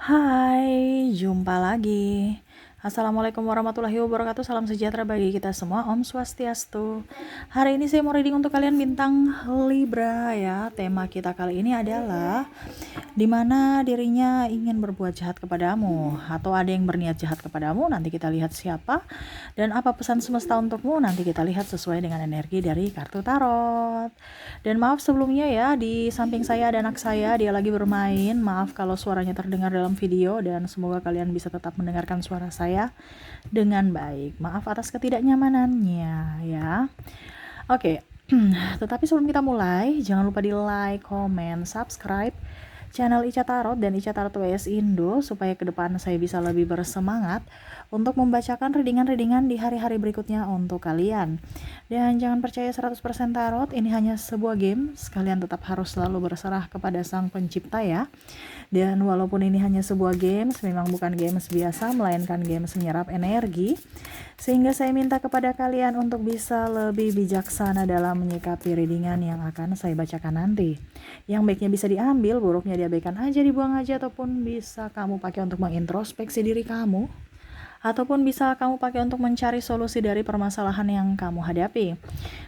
Hai, jumpa lagi. Assalamualaikum warahmatullahi wabarakatuh. Salam sejahtera bagi kita semua. Om Swastiastu. Hari ini saya mau reading untuk kalian bintang Libra ya. Tema kita kali ini adalah di mana dirinya ingin berbuat jahat kepadamu atau ada yang berniat jahat kepadamu. Nanti kita lihat siapa dan apa pesan semesta untukmu. Nanti kita lihat sesuai dengan energi dari kartu tarot. Dan maaf sebelumnya ya, di samping saya ada anak saya, dia lagi bermain. Maaf kalau suaranya terdengar dalam video dan semoga kalian bisa tetap mendengarkan suara saya dengan baik. Maaf atas ketidaknyamanannya ya. Oke. Tetapi sebelum kita mulai, jangan lupa di like, comment, subscribe channel Ica Tarot dan Ica Tarot WS Indo supaya ke depan saya bisa lebih bersemangat untuk membacakan readingan-readingan di hari-hari berikutnya untuk kalian. Dan jangan percaya 100% tarot, ini hanya sebuah game, kalian tetap harus selalu berserah kepada Sang Pencipta ya. Dan walaupun ini hanya sebuah games, memang bukan games biasa, melainkan games menyerap energi. Sehingga saya minta kepada kalian untuk bisa lebih bijaksana dalam menyikapi readingan yang akan saya bacakan nanti. Yang baiknya bisa diambil, buruknya diabaikan aja, dibuang aja, ataupun bisa kamu pakai untuk mengintrospeksi diri kamu. Ataupun bisa kamu pakai untuk mencari solusi dari permasalahan yang kamu hadapi.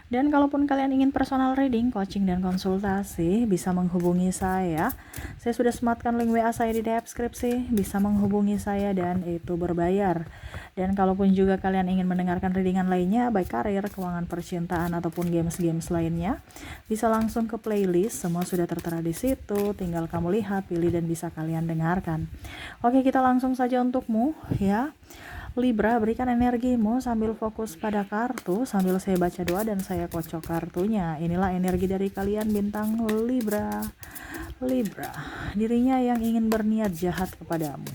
Dan kalaupun kalian ingin personal reading, coaching, dan konsultasi, bisa menghubungi saya. Saya sudah sematkan link WA saya di deskripsi, bisa menghubungi saya dan itu berbayar. Dan kalaupun juga kalian ingin mendengarkan readingan lainnya, baik karir, keuangan, percintaan, ataupun games-games lainnya, bisa langsung ke playlist, semua sudah tertera di situ, tinggal kamu lihat, pilih, dan bisa kalian dengarkan. Oke, kita langsung saja untukmu ya. Libra, berikan energimu sambil fokus pada kartu, sambil saya baca doa dan saya kocok kartunya. Inilah energi dari kalian bintang Libra. Libra, dirinya yang ingin berniat jahat kepadamu.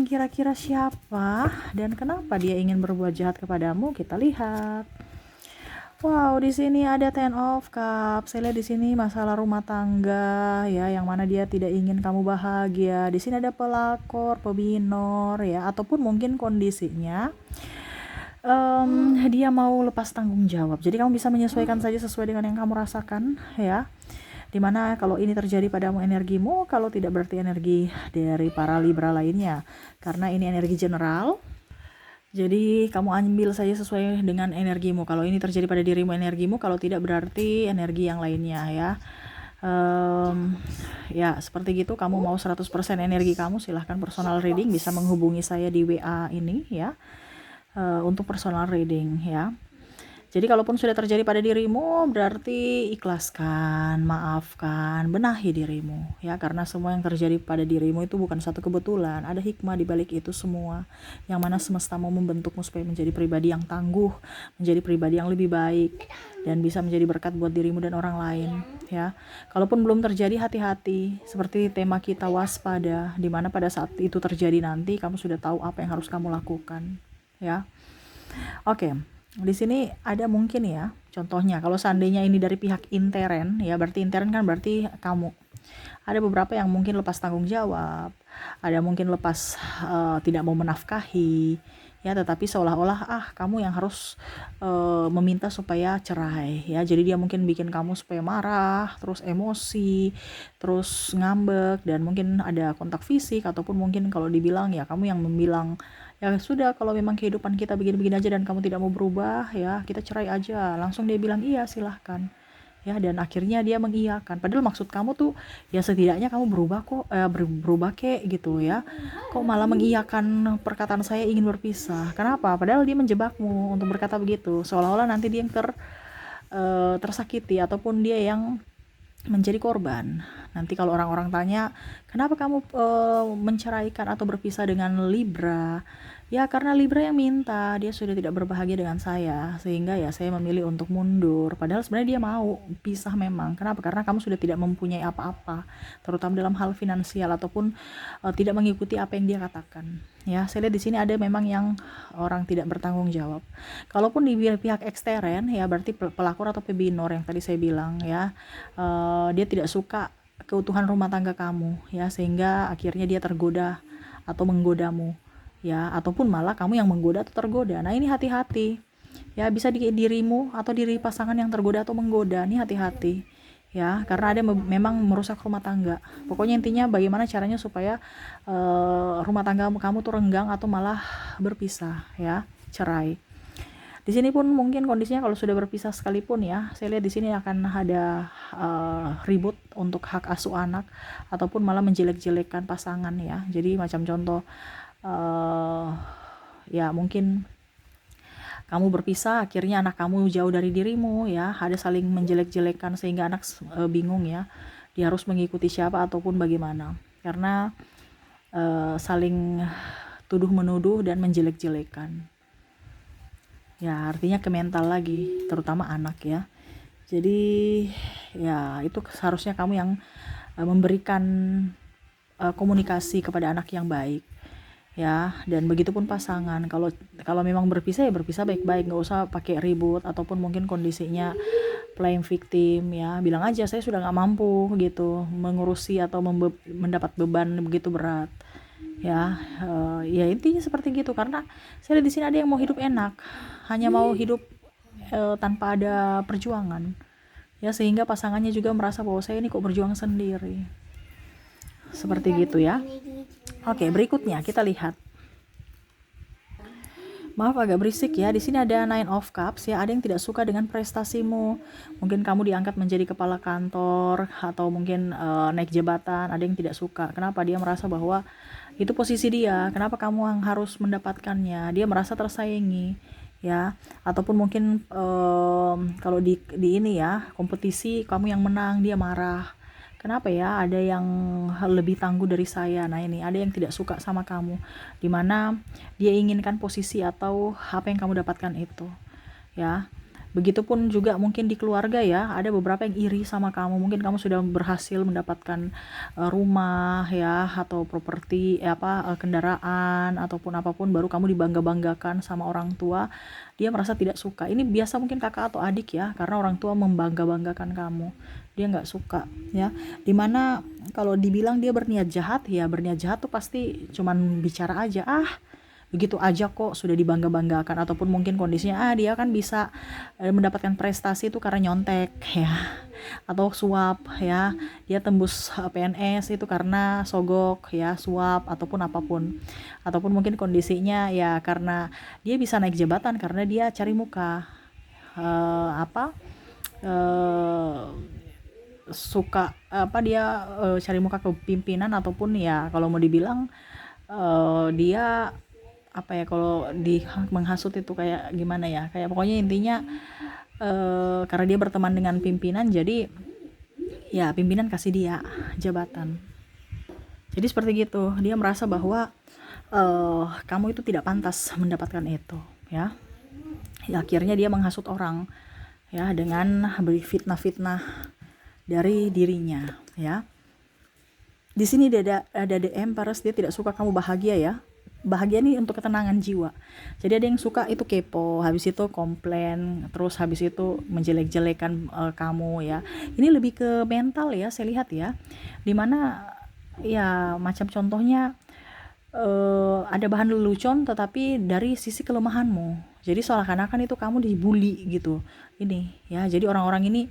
Kira-kira siapa dan kenapa dia ingin berbuat jahat kepadamu? Kita lihat. Wow, di sini ada Ten of Cups. Saya lihat di sini masalah rumah tangga ya, yang mana dia tidak ingin kamu bahagia. Di sini ada pelakor, pebinor ya, ataupun mungkin kondisinya dia mau lepas tanggung jawab. Jadi kamu bisa menyesuaikan saja sesuai dengan yang kamu rasakan ya. Dimana kalau ini terjadi padamu energimu, kalau tidak berarti energi dari para Libra lainnya. Karena ini energi general. Jadi kamu ambil saja sesuai dengan energimu. Kalau ini terjadi pada dirimu energimu, kalau tidak berarti energi yang lainnya ya. Ya seperti gitu, kamu mau 100% energi kamu, silahkan personal reading, bisa menghubungi saya di WA ini ya, untuk personal reading ya. Jadi kalaupun sudah terjadi pada dirimu, berarti ikhlaskan, maafkan, benahi dirimu ya, karena semua yang terjadi pada dirimu itu bukan satu kebetulan, ada hikmah di balik itu semua, yang mana semesta mau membentukmu supaya menjadi pribadi yang tangguh, menjadi pribadi yang lebih baik dan bisa menjadi berkat buat dirimu dan orang lain ya. Kalaupun belum terjadi, hati-hati, seperti tema kita waspada, dimana pada saat itu terjadi nanti kamu sudah tahu apa yang harus kamu lakukan ya. Oke. Di sini ada mungkin ya, contohnya kalau seandainya ini dari pihak intern ya, berarti intern kan berarti kamu. Ada beberapa yang mungkin lepas tanggung jawab, ada mungkin lepas tidak mau menafkahi ya, tetapi seolah-olah kamu yang harus meminta supaya cerai ya. Jadi dia mungkin bikin kamu supaya marah, terus emosi, terus ngambek, dan mungkin ada kontak fisik, ataupun mungkin kalau dibilang ya kamu yang membilang ya sudah, kalau memang kehidupan kita begini-begini aja dan kamu tidak mau berubah ya, kita cerai aja. Langsung dia bilang iya silahkan ya, dan akhirnya dia mengiyakan, padahal maksud kamu tuh ya setidaknya kamu berubah kok, berubah kek gitu ya, kok malah mengiyakan perkataan saya ingin berpisah. Kenapa? Padahal dia menjebakmu untuk berkata begitu, seolah-olah nanti dia yang tersakiti, ataupun dia yang menjadi korban. Nanti kalau orang-orang tanya, kenapa kamu menceraikan atau berpisah dengan Libra? Ya karena Libra yang minta, dia sudah tidak berbahagia dengan saya, sehingga ya saya memilih untuk mundur. Padahal sebenarnya dia mau pisah memang. Kenapa? Karena kamu sudah tidak mempunyai apa-apa, terutama dalam hal finansial, ataupun tidak mengikuti apa yang dia katakan. Ya, saya lihat di sini ada memang yang orang tidak bertanggung jawab. Kalaupun di pihak ekstern ya, berarti pelakor atau pebinor yang tadi saya bilang ya, dia tidak suka keutuhan rumah tangga kamu ya, sehingga akhirnya dia tergoda atau menggodamu ya, ataupun malah kamu yang menggoda atau tergoda. Nah ini hati-hati ya, bisa di dirimu atau diri pasangan yang tergoda atau menggoda, ini hati-hati ya, karena ada memang merusak rumah tangga. Pokoknya intinya bagaimana caranya supaya rumah tangga kamu tuh renggang atau malah berpisah, ya, cerai. Di sini pun mungkin kondisinya kalau sudah berpisah sekalipun ya, saya lihat di sini akan ada ribut untuk hak asuh anak ataupun malah menjelek-jelekan pasangan ya. Jadi macam contoh ya mungkin kamu berpisah, akhirnya anak kamu jauh dari dirimu ya, ada saling menjelek-jelekan sehingga anak bingung ya, dia harus mengikuti siapa ataupun bagaimana, karena saling tuduh-menuduh dan menjelek-jelekan. Ya artinya ke mental lagi, terutama anak ya. Jadi ya itu seharusnya kamu yang memberikan komunikasi kepada anak yang baik ya, dan begitupun pasangan. Kalau memang berpisah ya berpisah baik-baik, nggak usah pakai ribut ataupun mungkin kondisinya playing victim ya, bilang aja saya sudah nggak mampu gitu mengurusi atau mendapat beban begitu berat ya. Ya intinya seperti gitu, karena saya lihat di sini ada yang mau hidup enak, hanya mau hidup tanpa ada perjuangan ya, sehingga pasangannya juga merasa bahwa saya ini kok berjuang sendiri, seperti gitu ya. Oke, berikutnya kita lihat. Maaf agak berisik ya. Di sini ada Nine of Cups ya. Ada yang tidak suka dengan prestasimu. Mungkin kamu diangkat menjadi kepala kantor atau mungkin naik jabatan. Ada yang tidak suka. Kenapa? Dia merasa bahwa itu posisi dia. Kenapa kamu yang harus mendapatkannya? Dia merasa tersaingi ya. Ataupun mungkin kalau di ini ya, kompetisi kamu yang menang, dia marah. Kenapa ya ada yang lebih tangguh dari saya? Nah ini ada yang tidak suka sama kamu, dimana dia inginkan posisi atau apa yang kamu dapatkan itu ya. Begitupun juga mungkin di keluarga ya, ada beberapa yang iri sama kamu. Mungkin kamu sudah berhasil mendapatkan rumah ya, atau properti kendaraan ataupun apapun, baru kamu dibangga-banggakan sama orang tua. Dia merasa tidak suka. Ini biasa mungkin kakak atau adik ya, karena orang tua membangga-banggakan kamu, dia nggak suka ya. Dimana kalau dibilang dia berniat jahat, ya berniat jahat tuh pasti cuman bicara aja, begitu aja kok sudah dibangga-banggakan. Ataupun mungkin kondisinya dia kan bisa mendapatkan prestasi itu karena nyontek ya, atau suap ya, dia tembus PNS itu karena sogok ya, suap ataupun apapun. Ataupun mungkin kondisinya ya karena dia bisa naik jabatan karena dia cari muka, suka dia cari muka ke pimpinan, ataupun ya kalau mau dibilang dia kalau menghasut itu kayak gimana ya, kayak pokoknya intinya karena dia berteman dengan pimpinan, jadi ya pimpinan kasih dia jabatan. Jadi seperti gitu, dia merasa bahwa kamu itu tidak pantas mendapatkan itu ya. Akhirnya dia menghasut orang ya, dengan beri fitnah-fitnah dari dirinya ya. Di sini ada The Empress, dia tidak suka kamu bahagia ya. Bahagia nih untuk ketenangan jiwa. Jadi ada yang suka itu kepo, habis itu komplain, terus habis itu menjelek-jelekan kamu ya. Ini lebih ke mental ya, saya lihat ya. Dimana ya macam contohnya ada bahan lelucon tetapi dari sisi kelemahanmu. Jadi seakan-akan itu kamu dibully gitu. Ini ya. Jadi orang-orang ini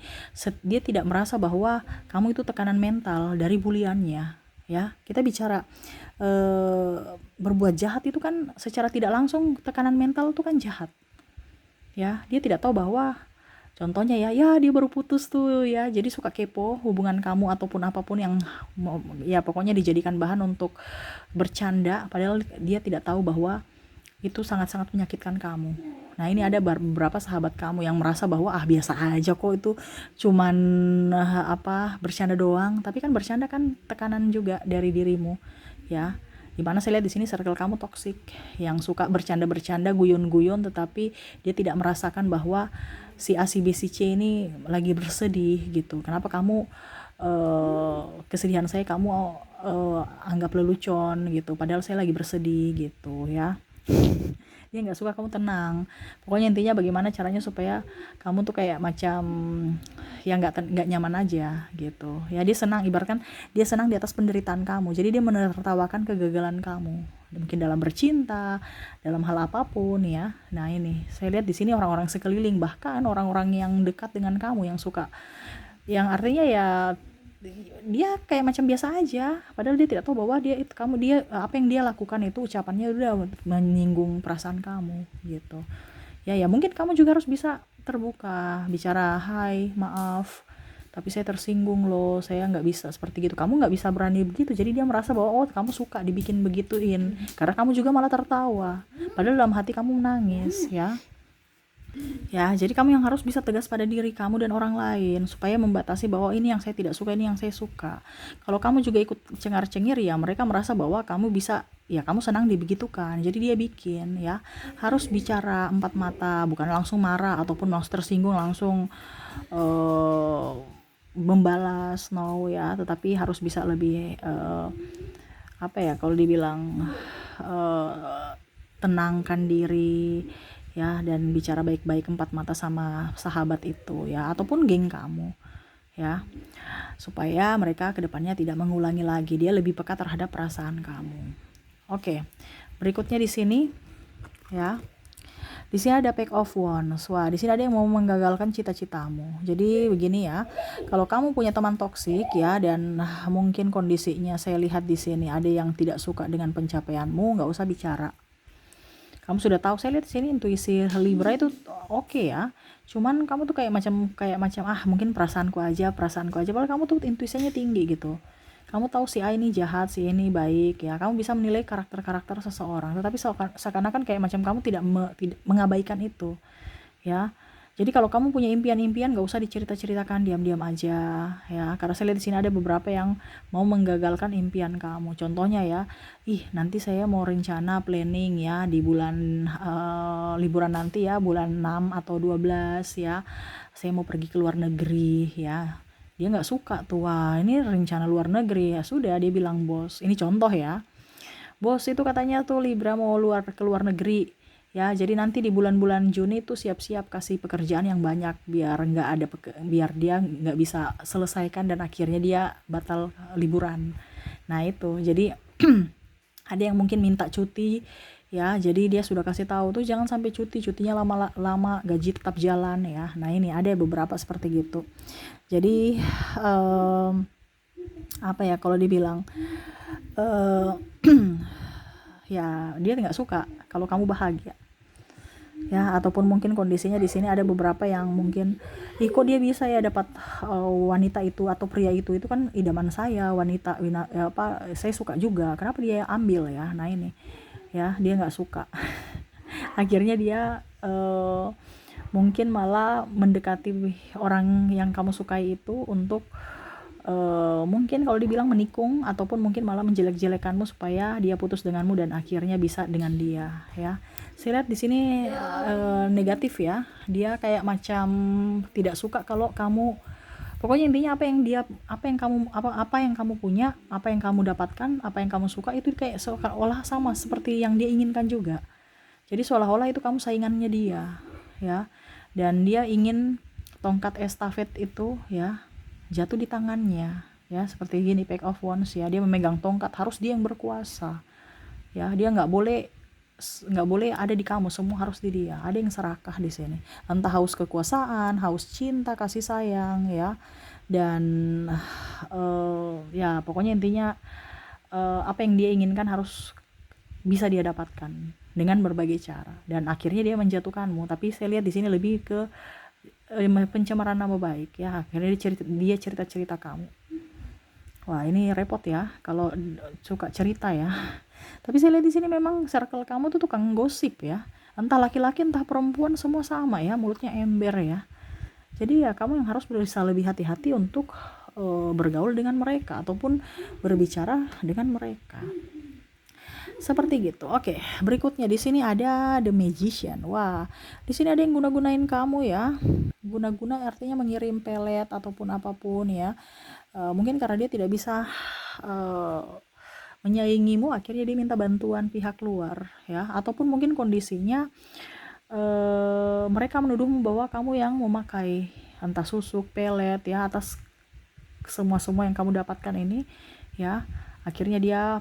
dia tidak merasa bahwa kamu itu tekanan mental dari buliannya ya. Kita bicara berbuat jahat itu kan secara tidak langsung tekanan mental itu kan jahat ya. Dia tidak tahu bahwa contohnya ya dia baru putus tuh ya, jadi suka kepo hubungan kamu ataupun apapun yang ya pokoknya dijadikan bahan untuk bercanda, padahal dia tidak tahu bahwa itu sangat-sangat menyakitkan kamu. Nah ini ada beberapa sahabat kamu yang merasa bahwa biasa aja kok, itu cuman bercanda doang, tapi kan bercanda kan tekanan juga dari dirimu ya. Dimana saya lihat di sini circle kamu toksik, yang suka bercanda-bercanda, guyon-guyon, tetapi dia tidak merasakan bahwa si A, si B, si C ini lagi bersedih gitu. Kenapa kamu kesedihan saya kamu anggap lelucon gitu, padahal saya lagi bersedih gitu ya. Dia nggak suka kamu tenang. Pokoknya intinya bagaimana caranya supaya kamu tuh kayak macam ya nggak nyaman aja gitu ya. Dia senang, ibaratkan dia senang di atas penderitaan kamu, jadi dia menertawakan kegagalan kamu, mungkin dalam bercinta, dalam hal apapun ya. Nah ini saya lihat di sini orang-orang sekeliling, bahkan orang-orang yang dekat dengan kamu yang suka yang artinya ya dia kayak macam biasa aja, padahal dia tidak tahu bahwa dia apa yang dia lakukan itu ucapannya udah menyinggung perasaan kamu gitu. Ya mungkin kamu juga harus bisa terbuka bicara, hai maaf tapi saya tersinggung loh, saya nggak bisa seperti gitu, kamu nggak bisa berani begitu, jadi dia merasa bahwa oh kamu suka dibikin begituin karena kamu juga malah tertawa padahal dalam hati kamu menangis ya. Jadi kamu yang harus bisa tegas pada diri kamu dan orang lain supaya membatasi bahwa ini yang saya tidak suka, ini yang saya suka. Kalau kamu juga ikut cengar-cengir ya mereka merasa bahwa kamu bisa, ya kamu senang dibegitukan. Jadi dia bikin ya, harus bicara empat mata, bukan langsung marah ataupun langsung tersinggung langsung membalas no ya, tetapi harus bisa lebih apa ya kalau dibilang tenangkan diri ya, dan bicara baik-baik empat mata sama sahabat itu ya, ataupun geng kamu ya, supaya mereka kedepannya tidak mengulangi lagi, dia lebih peka terhadap perasaan kamu. Oke, berikutnya di sini ya, di sini ada Pack of Wands. Wah, di sini ada yang mau menggagalkan cita-citamu. Jadi begini ya, kalau kamu punya teman toksik ya, dan mungkin kondisinya saya lihat di sini ada yang tidak suka dengan pencapaianmu, nggak usah bicara. Kamu sudah tahu, saya lihat di sini intuisi Libra itu oke ya. Cuman kamu tuh kayak macam mungkin perasaanku aja, padahal kamu tuh intuisinya tinggi gitu. Kamu tahu si A ini jahat, si ini baik ya. Kamu bisa menilai karakter seseorang, tetapi seakan-akan kayak macam kamu tidak mengabaikan itu ya. Jadi kalau kamu punya impian-impian gak usah dicerita-ceritakan, diam-diam aja ya. Karena saya lihat di sini ada beberapa yang mau menggagalkan impian kamu. Contohnya ya, nanti saya mau rencana planning ya di bulan liburan nanti ya, bulan 6 atau 12 ya. Saya mau pergi ke luar negeri ya. Dia nggak suka tuh, wah ini rencana luar negeri ya, sudah dia bilang bos, ini contoh ya, bos itu katanya tuh Libra mau ke luar negeri ya, jadi nanti di bulan-bulan Juni tuh siap-siap kasih pekerjaan yang banyak biar biar dia nggak bisa selesaikan dan akhirnya dia batal liburan. Nah itu jadi ada yang mungkin minta cuti ya, jadi dia sudah kasih tahu tuh jangan sampai cutinya lama-lama, gaji tetap jalan ya. Nah ini ada beberapa seperti gitu. Jadi apa ya kalau dibilang ya dia nggak suka kalau kamu bahagia ya, ataupun mungkin kondisinya di sini ada beberapa yang mungkin kok dia bisa ya dapat wanita itu atau pria itu kan idaman saya, saya suka juga, kenapa dia ambil ya. Nah ini ya dia nggak suka akhirnya dia mungkin malah mendekati orang yang kamu sukai itu untuk mungkin kalau dibilang menikung, ataupun mungkin malah menjelek-jelekanmu supaya dia putus denganmu dan akhirnya bisa dengan dia ya. Saya lihat di sini negatif ya, dia kayak macam tidak suka kalau kamu, pokoknya intinya apa yang kamu punya, apa yang kamu dapatkan, apa yang kamu suka itu kayak seolah sama seperti yang dia inginkan juga. Jadi seolah-olah itu kamu saingannya dia ya, dan dia ingin tongkat estafet itu ya jatuh di tangannya ya, seperti gini Pack of Wands ya, dia memegang tongkat, harus dia yang berkuasa ya, dia nggak boleh ada di kamu, semua harus di dia. Ada yang serakah di sini, entah haus kekuasaan, haus cinta, kasih sayang ya, dan ya pokoknya intinya apa yang dia inginkan harus bisa dia dapatkan dengan berbagai cara, dan akhirnya dia menjatuhkanmu. Tapi saya lihat di sini lebih ke pencemaran nama baik ya, akhirnya dia cerita kamu. Wah ini repot ya kalau suka cerita ya. Tapi saya lihat di sini memang circle kamu tuh tukang gosip ya, entah laki-laki entah perempuan semua sama ya, mulutnya ember ya. Jadi ya kamu yang harus berusaha lebih hati-hati untuk bergaul dengan mereka ataupun berbicara dengan mereka. Seperti gitu. Oke, berikutnya di sini ada The Magician. Wah, di sini ada yang guna-gunain kamu ya. Guna-guna artinya mengirim pelet ataupun apapun ya. Mungkin karena dia tidak bisa menyaingimu, akhirnya dia minta bantuan pihak luar ya. Ataupun mungkin kondisinya mereka menuduhmu bahwa kamu yang memakai entah susuk, pelet ya atas semua yang kamu dapatkan ini ya. Akhirnya dia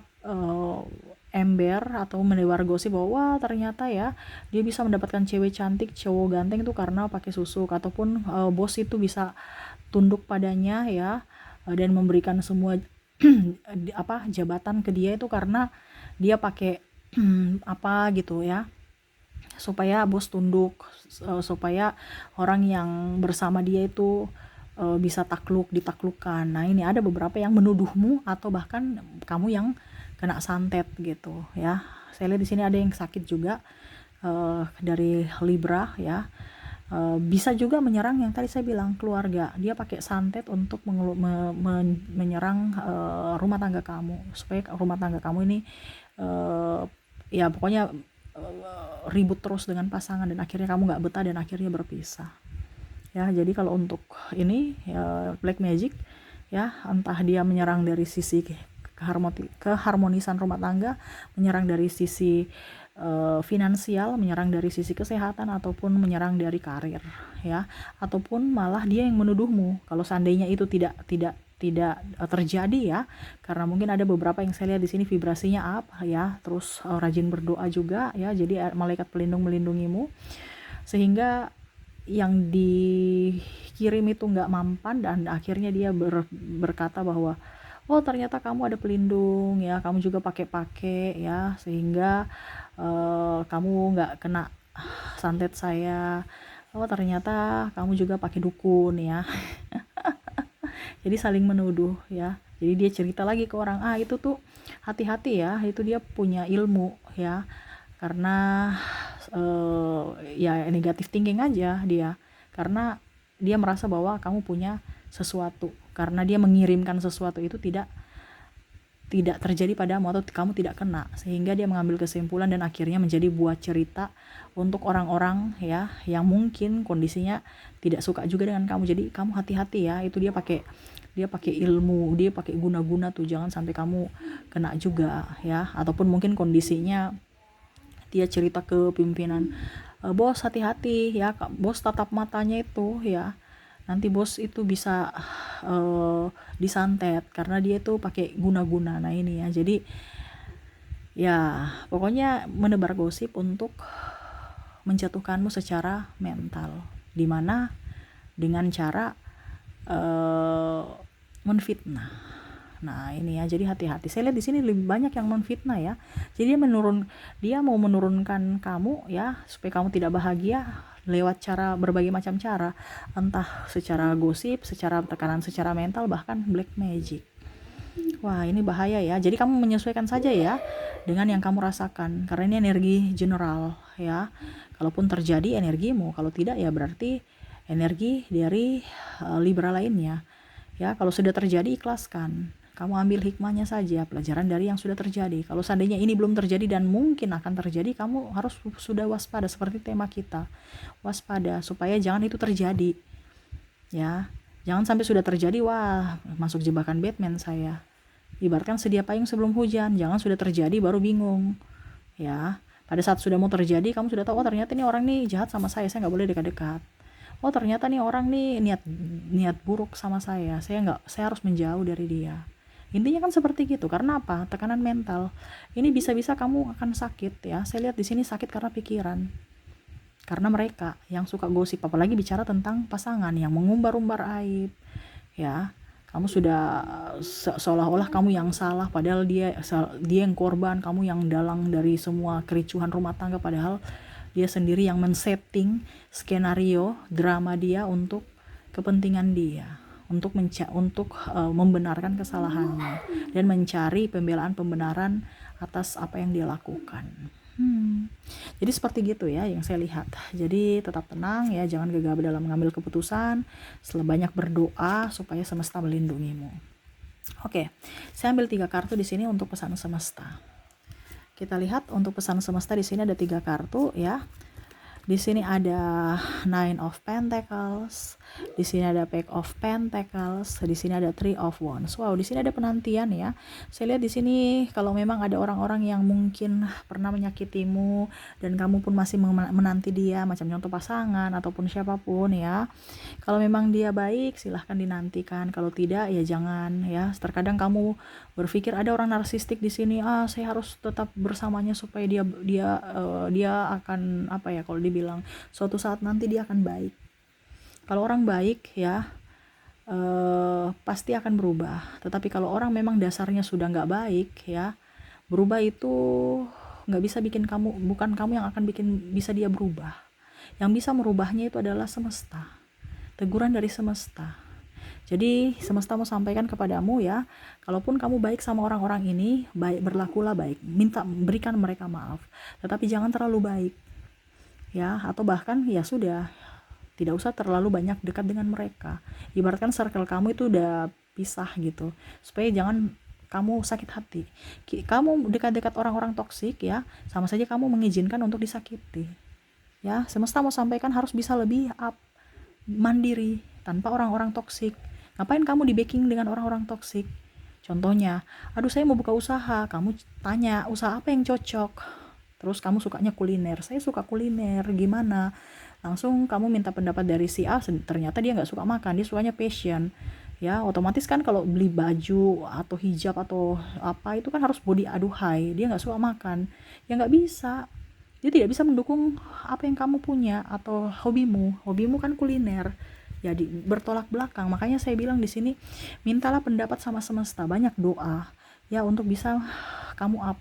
ember atau mendebar gosip bahwa wah ternyata ya dia bisa mendapatkan cewek cantik, cowok ganteng itu karena pakai susuk, ataupun bos itu bisa tunduk padanya ya, dan memberikan semua jabatan ke dia itu karena dia pakai apa gitu ya, supaya bos tunduk, supaya orang yang bersama dia itu bisa ditaklukkan. Nah, ini ada beberapa yang menuduhmu atau bahkan kamu yang kena santet gitu ya. Saya lihat di sini ada yang sakit juga dari Libra ya. Bisa juga menyerang yang tadi saya bilang keluarga. Dia pakai santet untuk menyerang rumah tangga kamu, supaya rumah tangga kamu ini ya pokoknya ribut terus dengan pasangan dan akhirnya kamu nggak betah dan akhirnya berpisah ya. Jadi kalau untuk ini ya, black magic ya, entah dia menyerang dari sisi keharmonisan rumah tangga, menyerang dari sisi finansial, menyerang dari sisi kesehatan, ataupun menyerang dari karir ya, ataupun malah dia yang menuduhmu kalau seandainya itu tidak terjadi ya, karena mungkin ada beberapa yang saya lihat di sini vibrasinya up ya, terus rajin berdoa juga ya, jadi malaikat pelindung melindungimu sehingga yang dikirim itu nggak mampan dan akhirnya dia berkata bahwa oh ternyata kamu ada pelindung ya, kamu juga pakai ya, sehingga kamu nggak kena santet saya. Oh ternyata kamu juga pakai dukun ya. Jadi saling menuduh ya. Jadi dia cerita lagi ke orang, itu tuh hati-hati ya, itu dia punya ilmu ya, karena ya negatif thinking aja dia, karena dia merasa bahwa kamu punya sesuatu, karena dia mengirimkan sesuatu itu tidak terjadi padamu atau kamu tidak kena, sehingga dia mengambil kesimpulan dan akhirnya menjadi buah cerita untuk orang-orang ya yang mungkin kondisinya tidak suka juga dengan kamu. Jadi kamu hati-hati ya, itu dia pakai ilmu, dia pakai guna-guna tuh, jangan sampai kamu kena juga ya. Ataupun mungkin kondisinya dia cerita ke pimpinan, bos hati-hati ya, bos tatap matanya itu ya, nanti bos itu bisa disantet karena dia tuh pakai guna-guna. Nah ini ya, jadi ya pokoknya menebar gosip untuk menjatuhkanmu secara mental, dimana dengan cara menfitnah. Nah ini ya, jadi hati-hati. Saya lihat di sini lebih banyak yang menfitnah ya. Jadi dia mau menurunkan kamu ya, supaya kamu tidak bahagia lewat cara berbagai macam cara, entah secara gosip, secara tekanan, secara mental, bahkan black magic. Wah ini bahaya ya. Jadi kamu menyesuaikan saja ya dengan yang kamu rasakan, karena ini energi general ya. Kalaupun terjadi energimu, kalau tidak ya berarti energi dari Libra lainnya ya. Kalau sudah terjadi ikhlaskan, kamu ambil hikmahnya saja, pelajaran dari yang sudah terjadi. Kalau seandainya ini belum terjadi dan mungkin akan terjadi, kamu harus sudah waspada, seperti tema kita, waspada, supaya jangan itu terjadi ya. Jangan sampai sudah terjadi, wah masuk jebakan Batman saya. Ibaratkan sedia payung sebelum hujan, jangan sudah terjadi baru bingung ya. Pada saat sudah mau terjadi, kamu sudah tahu, oh ternyata ini orang nih jahat sama saya nggak boleh dekat-dekat. Oh ternyata nih orang nih niat buruk sama saya harus menjauh dari dia. Intinya kan seperti gitu. Karena apa? Tekanan mental. Ini bisa-bisa kamu akan sakit ya. Saya lihat di sini sakit karena pikiran. Karena mereka yang suka gosip, apalagi bicara tentang pasangan yang mengumbar-umbar aib ya. Kamu sudah seolah-olah kamu yang salah, padahal dia yang korban, kamu yang dalang dari semua kericuhan rumah tangga, padahal dia sendiri yang men-setting skenario drama dia untuk kepentingan dia, untuk membenarkan kesalahannya dan mencari pembelaan-pembenaran atas apa yang dia lakukan. Jadi seperti gitu ya yang saya lihat. Jadi tetap tenang ya, jangan gegabah dalam mengambil keputusan, banyak berdoa supaya semesta melindungimu. Oke, saya ambil 3 kartu di sini untuk pesan semesta. Kita lihat untuk pesan semesta di sini ada 3 kartu ya. Di sini ada Nine of Pentacles, di sini ada Page of Pentacles, di sini ada Three of Wands. Wow, di sini ada penantian ya. Saya lihat di sini kalau memang ada orang-orang yang mungkin pernah menyakitimu dan kamu pun masih menanti dia, macam contoh pasangan ataupun siapapun ya. Kalau memang dia baik, silahkan dinantikan. Kalau tidak ya jangan ya. Terkadang kamu berpikir ada orang narsistik di sini, saya harus tetap bersamanya supaya dia akan apa ya, kalau dibilang suatu saat nanti dia akan baik. Kalau orang baik ya, pasti akan berubah. Tetapi kalau orang memang dasarnya sudah nggak baik ya, berubah itu nggak bisa bikin kamu, bukan kamu yang akan bikin bisa dia berubah. Yang bisa merubahnya itu adalah semesta, teguran dari semesta. Jadi semesta mau sampaikan kepadamu ya, kalaupun kamu baik sama orang-orang ini, baik, berlakulah baik, berikan mereka maaf, tetapi jangan terlalu baik ya, atau bahkan ya sudah, tidak usah terlalu banyak dekat dengan mereka. Ibaratkan circle kamu itu udah pisah gitu, supaya jangan kamu sakit hati. Kamu dekat-dekat orang-orang toksik ya, sama saja kamu mengizinkan untuk disakiti ya. Semesta mau sampaikan harus bisa lebih mandiri tanpa orang-orang toksik. Ngapain kamu di backing dengan orang-orang toksik? Contohnya, aduh saya mau buka usaha, kamu tanya usaha apa yang cocok, terus kamu sukanya kuliner, saya suka kuliner, gimana? Langsung kamu minta pendapat dari si A, ternyata dia nggak suka makan, dia sukanya passion ya. Otomatis kan kalau beli baju atau hijab atau apa itu kan harus body aduhai, dia nggak suka makan ya, nggak bisa, dia tidak bisa mendukung apa yang kamu punya atau hobimu kan kuliner, jadi bertolak belakang. Makanya saya bilang di sini, mintalah pendapat sama semesta, banyak doa ya untuk bisa kamu up.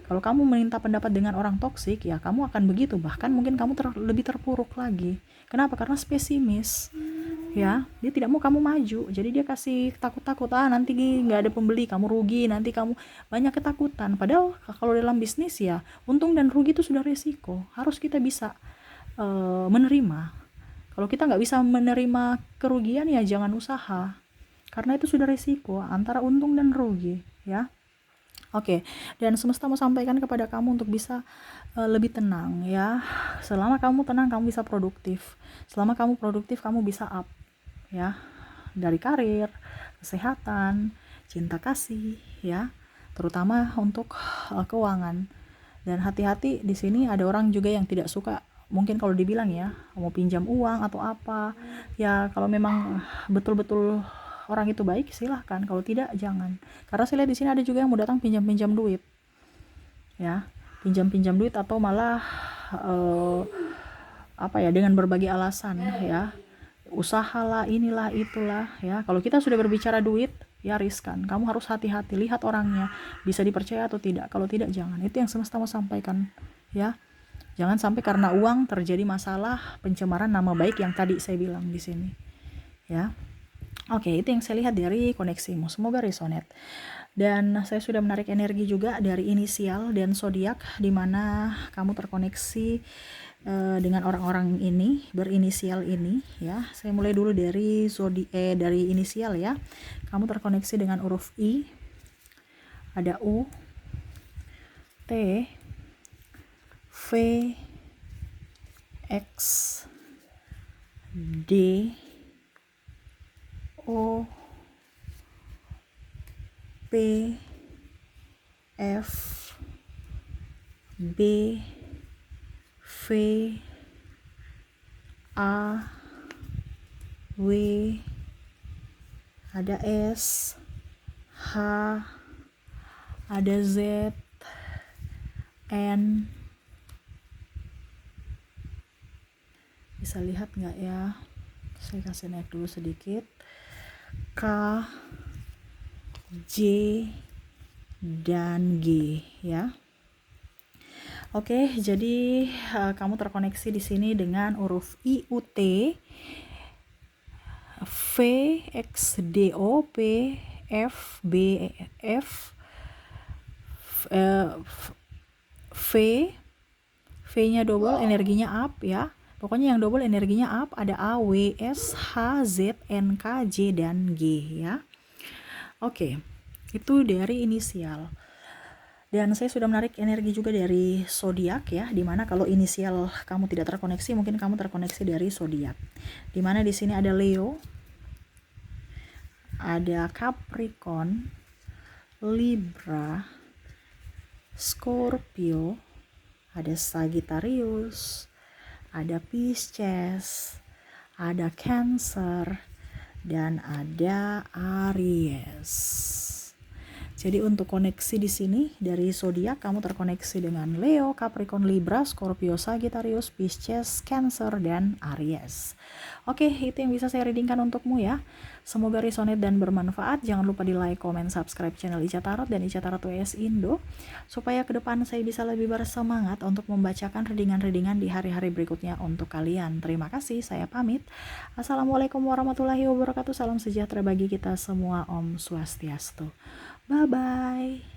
Kalau kamu minta pendapat dengan orang toksik ya, kamu akan begitu, bahkan mungkin kamu lebih terpuruk lagi. Kenapa? Karena pesimis ya, dia tidak mau kamu maju, jadi dia kasih takut-takut, nanti nggak ada pembeli, kamu rugi, nanti kamu banyak ketakutan. Padahal kalau dalam bisnis ya, untung dan rugi itu sudah resiko, harus kita bisa menerima. Kalau kita nggak bisa menerima kerugian ya jangan usaha, karena itu sudah resiko antara untung dan rugi ya. Oke, dan semesta mau sampaikan kepada kamu untuk bisa lebih tenang ya. Selama kamu tenang, kamu bisa produktif. Selama kamu produktif, kamu bisa up ya, dari karir, kesehatan, cinta kasih ya, terutama untuk keuangan. Dan hati-hati, di sini ada orang juga yang tidak suka, mungkin kalau dibilang ya, mau pinjam uang atau apa ya. Kalau memang betul-betul orang itu baik, silahkan, kalau tidak jangan. Karena saya lihat di sini ada juga yang mau datang pinjam-pinjam duit ya, pinjam-pinjam duit atau malah dengan berbagai alasan ya, usahalah, inilah itulah ya. Kalau kita sudah berbicara duit ya riskan, kamu harus hati-hati, lihat orangnya bisa dipercaya atau tidak. Kalau tidak jangan. Itu yang semesta mau sampaikan ya. Jangan sampai karena uang terjadi masalah pencemaran nama baik yang tadi saya bilang di sini ya. Oke, itu yang saya lihat dari koneksimu, semoga resonate. Dan saya sudah menarik energi juga dari inisial dan zodiak, di mana kamu terkoneksi dengan orang-orang ini berinisial ini ya. Saya mulai dulu dari dari inisial ya. Kamu terkoneksi dengan huruf I, ada U, T, V, X, D, O, P, F, B, V, A, W, ada S, H, ada Z, N. Bisa lihat nggak ya? Saya kasih naik dulu sedikit. K, J, dan G ya. Oke, jadi kamu terkoneksi di sini dengan huruf I, U, T, V, X, D, O, P, F, B, F, V, V-nya double, energinya up ya. Pokoknya yang double energinya up, ada A, W, S, H, Z, N, K, J, dan G ya. Oke, itu dari inisial. Dan saya sudah menarik energi juga dari zodiak ya, dimana kalau inisial kamu tidak terkoneksi, mungkin kamu terkoneksi dari zodiak. Dimana di sini ada Leo, ada Capricorn, Libra, Scorpio, ada Sagittarius, ada Pisces, ada Cancer, dan ada Aries. Jadi untuk koneksi di sini dari zodiak, kamu terkoneksi dengan Leo, Capricorn, Libra, Scorpio, Sagittarius, Pisces, Cancer, dan Aries. Oke, itu yang bisa saya readingkan untukmu ya. Semoga resonate dan bermanfaat. Jangan lupa di like, comment, subscribe channel Ica Tarot dan Ica Tarot WS Indo, supaya ke depan saya bisa lebih bersemangat untuk membacakan readingan-readingan di hari-hari berikutnya untuk kalian. Terima kasih, saya pamit. Assalamualaikum warahmatullahi wabarakatuh. Salam sejahtera bagi kita semua. Om Swastiastu. Bye-bye.